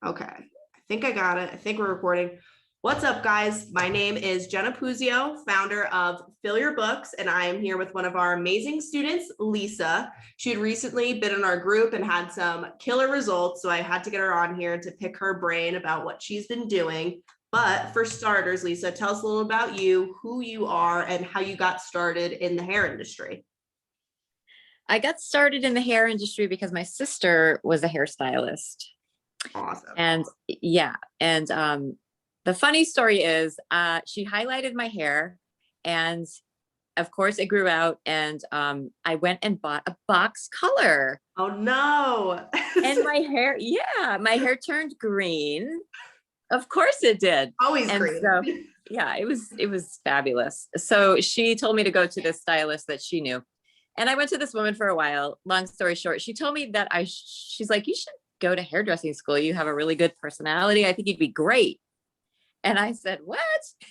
Okay, I think I got it. I think we're recording. What's up, guys? My name is Jenna Puzio, founder of Fill Your Books, and I am here with one of our amazing students, Lisa. She had recently been in our group and had some killer results, so I had to get her on here to pick her brain about what she's been doing. But for starters, Lisa, tell us a little about you, who you are, and how you got started in the hair industry. I got started in the hair industry because my sister was a hairstylist. Awesome. And yeah, and the funny story is she highlighted my hair, and of course it grew out, and I went and bought a box color. Oh no. And my hair turned green. Of course it did. Always And green. so yeah, it was fabulous. So she told me to go to this stylist that she knew. And I went to this woman for a while. Long story short, she told me that she's like, you should go to hairdressing school. You have a really good personality. I think you'd be great. And I said, what?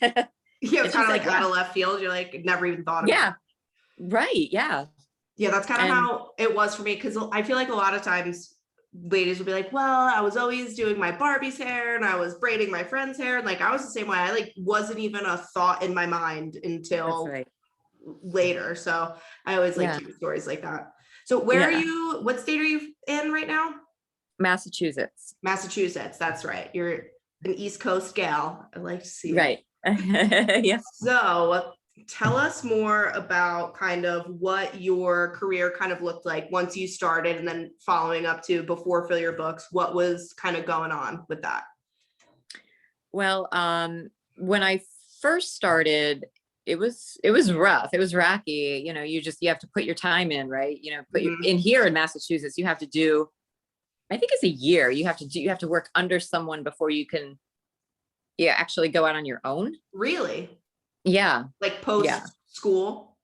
Yeah, And kind of she like said, out yeah. of left field. You're like, never even thought of it. Yeah, right. Yeah. Yeah, that's kind of And how it was for me. Cause I feel like a lot of times ladies will be like, well, I was always doing my Barbie's hair and I was braiding my friend's hair. And like, I was the same way. I like wasn't even a thought in my mind that's until right. later. So I always like Yeah. to hear stories like that. So where are Yeah. you, what state are you in right now? Massachusetts. Massachusetts. That's right. You're an East Coast gal. I like to see it. Right. Yeah. So tell us more about kind of what your career kind of looked like once you started, and then following up to before Fill Your Books, what was kind of going on with that? Well, when I first started, it was rough. It was rocky. You know, you have to put your time in, right? You know, in here in Massachusetts, you have to do, I think it's a year. You have to work under someone before you can, actually go out on your own. Really? Yeah. Like post Yeah. school?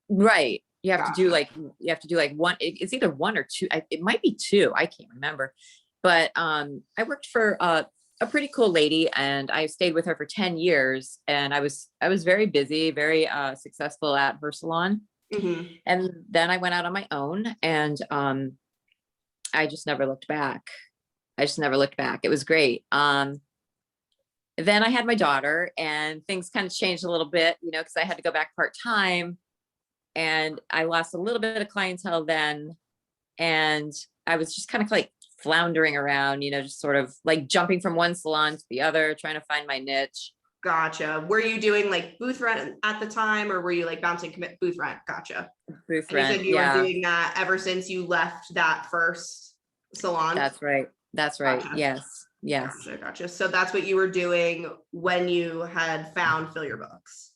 Right. You have to do Gotcha. like one, it's either one or two. It might be two. I can't remember. But I worked for a pretty cool lady, and I stayed with her for 10 years, and I was very busy, very successful at her salon. Mhm. And then I went out on my own, and I just never looked back. It was great. Then I had my daughter, and things kind of changed a little bit, you know, because I had to go back part-time, and I lost a little bit of clientele then. And I was just kind of like floundering around, you know, just sort of like jumping from one salon to the other, trying to find my niche. Gotcha. Were you doing like booth rent at the time, or were you like bouncing commit booth rent? Gotcha. Booth And you said rent. you were Yeah, doing that ever since you left that first salon? that's right. That's right. Gotcha. Yes. Yes. Gotcha. So that's what you were doing when you had found Fill Your Books.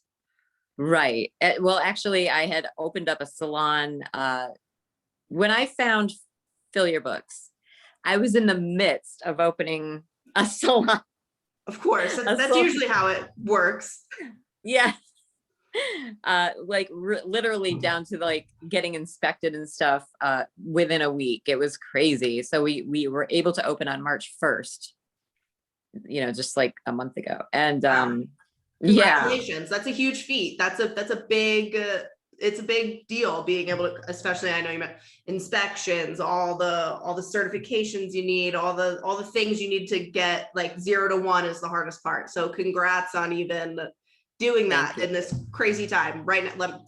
Right. Well, actually, I had opened up a salon when I found Fill Your Books. I was in the midst of opening a salon. Of course, that's usually how it works. Yeah. Like literally down to like getting inspected and stuff within a week. It was crazy. So we were able to open on March 1st, you know, just like a month ago. And yeah, Congratulations. That's a huge feat. That's a big it's a big deal being able to, especially I know you meant inspections, all the certifications you need, all the things you need to get, like 0 to 1 is the hardest part. So congrats on even doing that in this crazy time. Right now,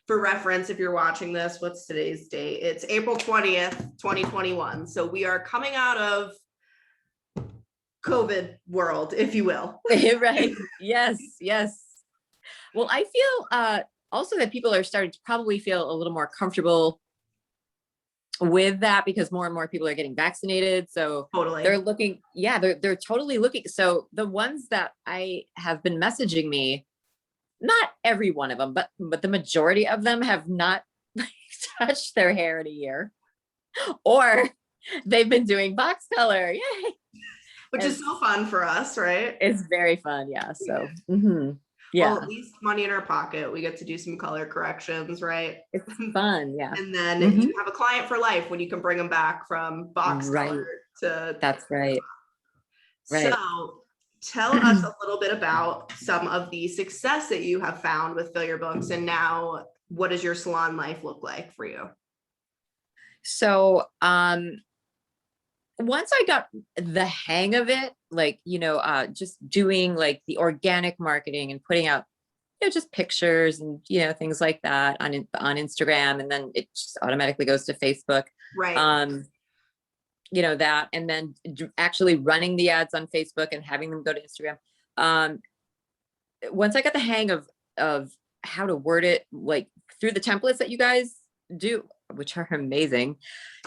for reference, if you're watching this, what's today's date? It's April 20th, 2021. So we are coming out of COVID world, if you will. Right. Yes. Yes. Well, I feel also that people are starting to probably feel a little more comfortable with that, because more and more people are getting vaccinated. So Totally. they're looking, yeah, they're totally looking. So the ones that I have been messaging me, not every one of them, but the majority of them have not touched their hair in a year, or they've been doing box color. Yay. Which is so fun for us, right? It's very fun. Yeah. So yeah. Well, at least money in our pocket. We get to do some color corrections, right? It's fun. Yeah. And then you have a client for life when you can bring them back from box color to. That's right. Right. So tell us a little bit about some of the success that you have found with Fill Your Books, and now what does your salon life look like for you? So once I got the hang of it, like, just doing like the organic marketing and putting out, just pictures and, things like that on Instagram, and then it just automatically goes to Facebook. Right. Um, that, and then actually running the ads on Facebook and having them go to Instagram. Um, once I got the hang of how to word it, like through the templates that you guys do, which are amazing,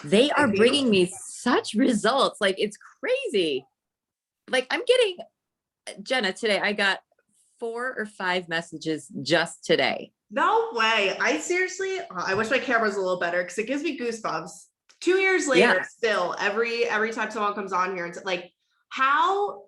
they are Thank you. bringing me such results. Like, it's crazy. Like, I'm getting, Jenna, today I got 4 or 5 messages just today. No way. I seriously, I wish my camera was a little better because it gives me goosebumps. 2 years later, Yeah. still every time someone comes on here, it's like, how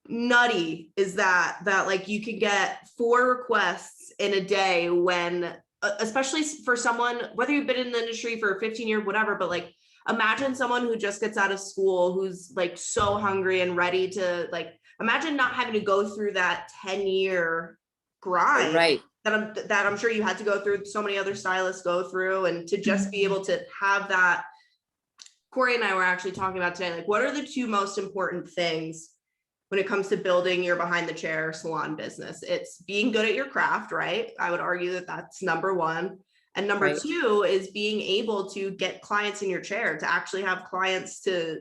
nutty is that like you can get 4 requests in a day when especially for someone, whether you've been in the industry for 15 years, whatever, but like imagine someone who just gets out of school who's like so hungry and ready to, like, imagine not having to go through that 10-year grind Right. that I'm sure you had to go through, so many other stylists go through, and to just be able to have that. Corey and I were actually talking about today, like, what are the 2 most important things when it comes to building your behind the chair salon business? It's being good at your craft, right? I would argue that that's number 1. And number Right. 2 is being able to get clients in your chair, to actually have clients to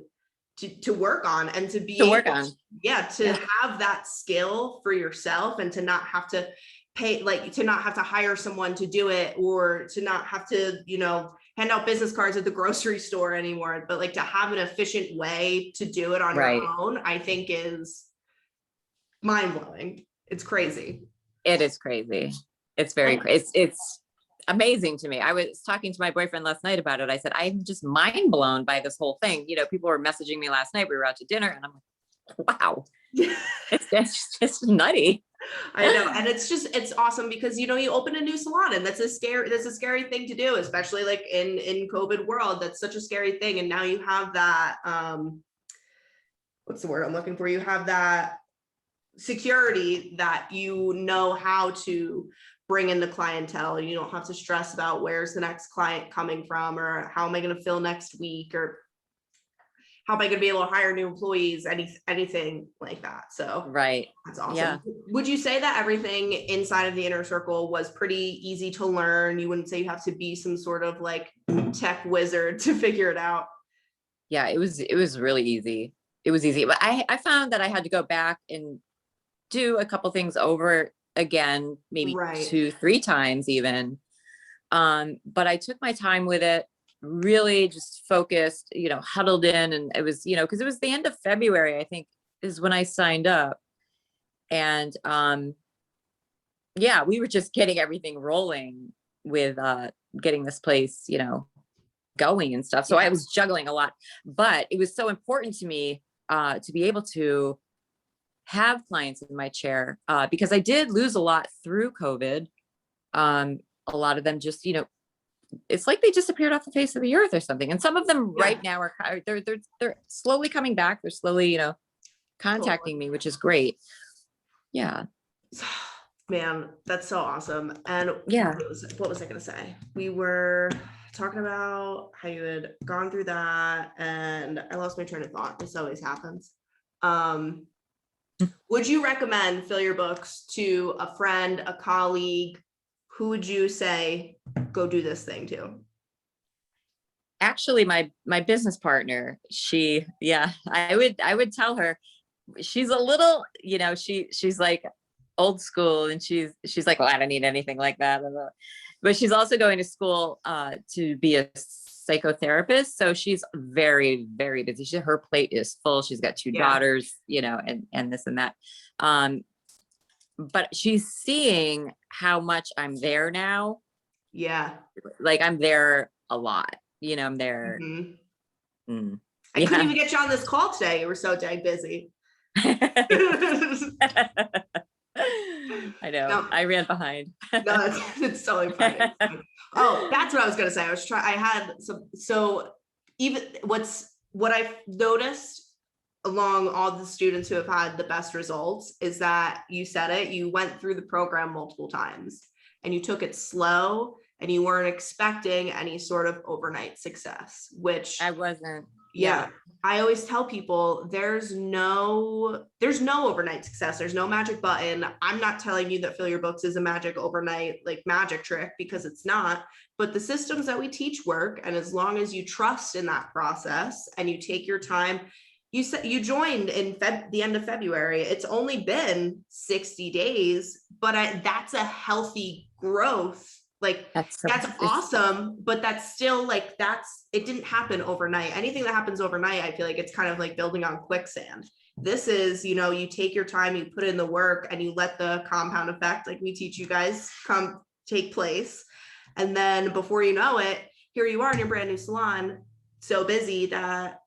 work on, and to be To work able on. to have that skill for yourself, and to not have to pay, like, to not have to hire someone to do it, or to not have to, hand out business cards at the grocery store anymore, but like to have an efficient way to do it on Right. your own, I think is mind-blowing. It's crazy. It is crazy. It's very crazy. It's amazing to me. I was talking to my boyfriend last night about it. I said, I'm just mind blown by this whole thing. People were messaging me last night. We were out to dinner, and I'm like, wow, it's just nutty. I know. And it's awesome because, you open a new salon, and that's a scary thing to do, especially like in COVID world. That's such a scary thing. And now you have that, what's the word I'm looking for? You have that security that how to bring in the clientele. You don't have to stress about where's the next client coming from, or how am I going to fill next week, or how am I going to be able to hire new employees, anything like that. So Right. that's awesome. Yeah. Would you say that everything inside of the Inner Circle was pretty easy to learn? You wouldn't say you have to be some sort of like tech wizard to figure it out? Yeah, it was really easy. It was easy, but I found that I had to go back and do a couple things over again, maybe Right. 2-3 times even. But I took my time with it, really just focused, huddled in, and it was, because it was the end of February, I think, is when I signed up. And yeah, we were just getting everything rolling with getting this place, going and stuff. So I was juggling a lot, but it was so important to me to be able to have clients in my chair, because I did lose a lot through COVID. A lot of them just, it's like they disappeared off the face of the earth or something. And some of them right now are they're slowly coming back. They're slowly, contacting me, which is great. Yeah. Man, that's so awesome. And Yeah. what was I going to say? We were talking about how you had gone through that, and I lost my train of thought. This always happens. Would you recommend Fill Your Books to a friend, a colleague? Who would you say go do this thing to? Actually, my business partner, I would tell her. She's a little, she's like old school, and she's like, well, I don't need anything like that. But she's also going to school to be a psychotherapist. So she's very, very busy. Her plate is full. She's got 2 daughters, and this and that. But she's seeing how much I'm there now. Yeah. Like, I'm there a lot, I'm there. Mm-hmm. I couldn't even get you on this call today. You were so dang busy. I know. No. I ran behind. No, it's totally funny. Oh, that's what I was gonna say. I had some. So even what I've noticed along all the students who have had the best results is that you said it. You went through the program multiple times, and you took it slow, and you weren't expecting any sort of overnight success. Which I wasn't. Yeah. I always tell people there's no overnight success. There's no magic button. I'm not telling you that Fill Your Books is a magic overnight like magic trick, because it's not. But the systems that we teach work. And as long as you trust in that process and you take your time, you said you joined in the end of February. It's only been 60 days, but that's a healthy growth. Like That's that's awesome, but that's still like it didn't happen overnight. Anything that happens overnight, I feel like it's kind of like building on quicksand. This is, you take your time, you put in the work, and you let the compound effect, like we teach you guys, come take place. And then before you know it, here you are in your brand new salon, so busy that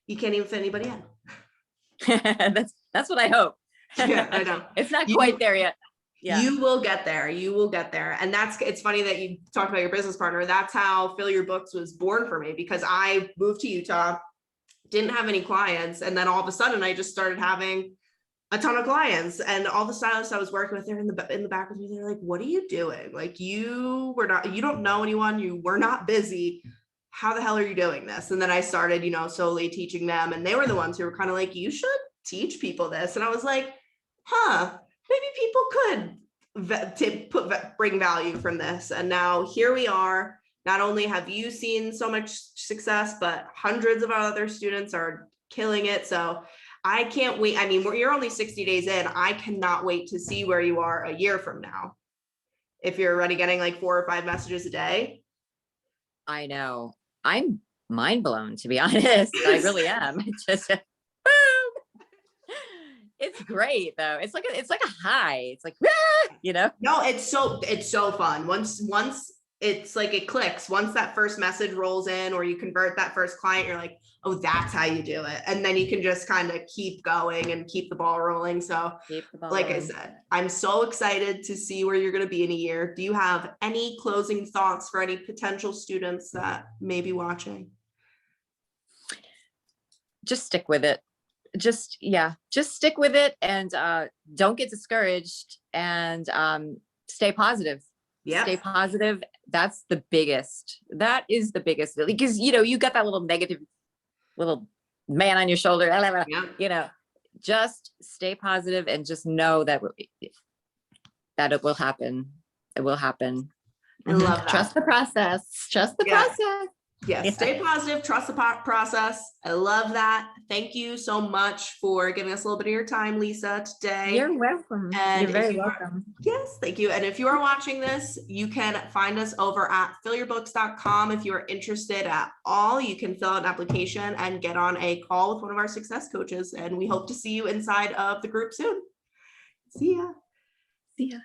you can't even fit anybody in. That's what I hope. Yeah, I know. It's not quite there yet. Yeah. You will get there. You will get there. And it's funny that you talked about your business partner. That's how Fill Your Books was born for me, because I moved to Utah, didn't have any clients. And then all of a sudden I just started having a ton of clients, and all the stylists I was working with, they're in the back with me. They're like, what are you doing? Like you don't know anyone. You were not busy. How the hell are you doing this? And then I started, slowly teaching them. And they were the ones who were kind of like, you should teach people this. And I was like, maybe people could bring value from this. And now here we are. Not only have you seen so much success, but hundreds of our other students are killing it. So I can't wait. I mean, you're only 60 days in. I cannot wait to see where you are a year from now. If you're already getting like 4 or 5 messages a day. I know. I'm mind blown, to be honest. I really am. It's just it's great though. It's like a high. It's like, No, it's so fun. Once it's like it clicks. Once that first message rolls in, or you convert that first client, you're like, oh, that's how you do it. And then you can just kind of keep going and keep the ball rolling. So like I said, I'm so excited to see where you're going to be in a year. Do you have any closing thoughts for any potential students that may be watching? Just stick with it. Just stick with it, and don't get discouraged, and stay positive. Yeah. Stay positive. That is the biggest, because you got that little negative little man on your shoulder, just stay positive and just know that it will happen. It will happen. I love that. Trust the process. Trust the process. Yes, stay positive, trust the process. I love that. Thank you so much for giving us a little bit of your time, Lisa, today. You're welcome. And you're very welcome. Yes, thank you. And if you are watching this, you can find us over at fillyourbooks.com. If you are interested at all, you can fill out an application and get on a call with one of our success coaches. And we hope to see you inside of the group soon. See ya. See ya.